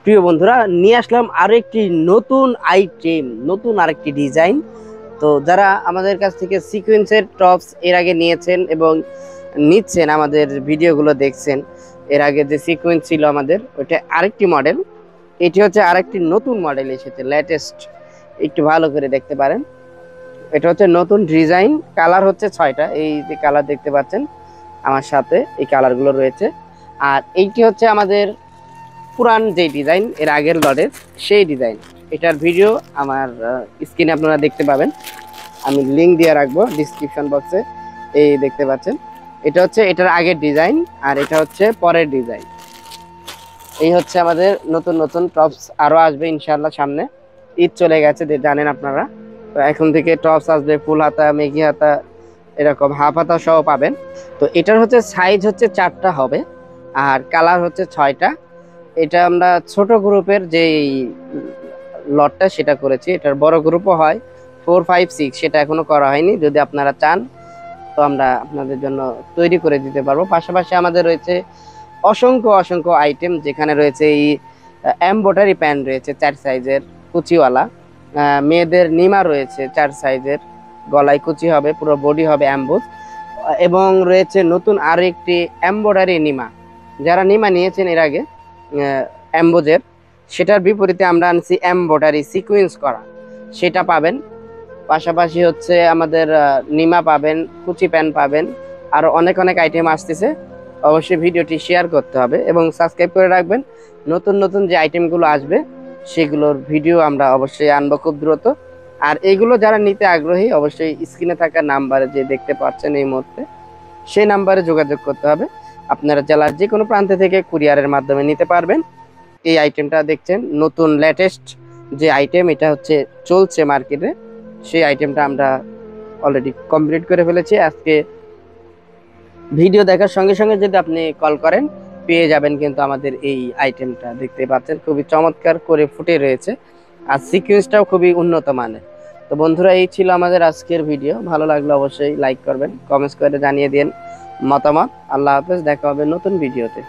প্রিয় বন্ধুরা, নিয়ে আসলাম আরো একটি নতুন আইটেম, নতুন আরেকটি ডিজাইন। তো যারা আমাদের কাছ থেকে সিকোয়েন্সের টপস এর আগে নিয়েছেন এবং নিচ্ছেন, আমাদের ভিডিওগুলো দেখছেন, এর আগে যে সিকোয়েন্স ছিল আমাদের, ওইটা আরেকটি মডেল। এটি হচ্ছে আরেকটি নতুন মডেল এসেছে, লেটেস্ট। একটু ভালো করে দেখতে পারেন, এটা হচ্ছে নতুন ডিজাইন। কালার হচ্ছে 6টা, এই যে কালার দেখতে পাচ্ছেন আমার সাথে, এই কালারগুলো রয়েছে। আর এইটি হচ্ছে আমাদের পুরান যে ডিজাইন, এর আগের লটের সেই ডিজাইন। এটার ভিডিও আমার স্ক্রিনে আপনারা দেখতে পাবেন, আমি লিংক দিয়ে রাখবো ডিসক্রিপশন বক্সে। এই দেখতে পাচ্ছেন, এটা হচ্ছে এটার আগের ডিজাইন, আর এটা হচ্ছে পরের ডিজাইন। এই হচ্ছে আমাদের নতুন নতুন টপস, আরো আসবে ইনশাআল্লাহ সামনে। ঈদ চলে গেছে জানেন আপনারা, তো এখন থেকে টপস আসবে ফুল হাতা, মেঘি হাতা, এরকম হাফ হাতা সহ পাবেন। তো এটার হচ্ছে সাইজ হচ্ছে 4টা হবে, আর কালার হচ্ছে 6টা। এটা আমরা ছোট গ্রুপের যে লটটা সেটা করেছি, এটার বড় গ্রুপও হয় 4, 5, 6, সেটা এখনো করা হয়নি। যদি আপনারা চান তো আমরা আপনাদের জন্য তৈরি করে দিতে পারবো। পাশাপাশি আমাদের রয়েছে অসংখ্য অসংখ্য আইটেম, যেখানে রয়েছে এই এমব্রয়ডারি প্যান্ট রয়েছে 4 সাইজের কুচিওয়ালা, মেয়েদের নিমা রয়েছে 4 সাইজের, গলায় কুচি হবে, পুরো বডি হবে অ্যাম্বোজ। এবং রয়েছে নতুন আরো একটি এমব্রয়ডারি নিমা। যারা নিমা নিয়েছেন এর আগে অ্যাম্বোজের, সেটার বিপরীতে আমরা আনছি এমব্রয়ডারি সিকোয়েন্স করা, সেটা পাবেন। পাশাপাশি হচ্ছে আমাদের নিমা পাবেন, কুচি প্যান্ট পাবেন, আরো অনেক অনেক আইটেম আসতেছে। অবশ্যই ভিডিওটি শেয়ার করতে হবে এবং সাবস্ক্রাইব করে রাখবেন। নতুন নতুন যে আইটেমগুলো আসবে সেগুলোর ভিডিও আমরা অবশ্যই আনবো খুব দ্রুত। আর এইগুলো যারা নিতে আগ্রহী, অবশ্যই স্ক্রিনে থাকা নাম্বারে যে দেখতে পাচ্ছেন এই মুহূর্তে, সেই নাম্বারে যোগাযোগ করতে হবে। আপনারা জেলার যে কোনো প্রান্ত থেকে কুরিয়ারের মাধ্যমে নিতে পারবেন। এই আইটেমটা দেখছেন নতুন লেটেস্ট যে আইটেম, এটা হচ্ছে চলছে মার্কেটে, সেই আইটেমটা আমরা অলরেডি কমপ্লিট করে ফেলেছি। আজকে ভিডিও দেখার সঙ্গে সঙ্গে যদি আপনি কল করেন, পেয়ে যাবেন কিন্তু আমাদের এই আইটেমটা। দেখতে পাচ্ছেন খুবই চমৎকার করে ফুটে রয়েছে, আর সিকোয়েন্সটাও খুবই উন্নত মানের। তো বন্ধুরা, এই ছিল আমাদের আজকের ভিডিও। ভালো লাগলে অবশ্যই লাইক করবেন, কমেন্টস করে জানিয়ে দিন মতামত। আল্লাহ হাফেজ, দেখা হবে নতুন ভিডিওতে।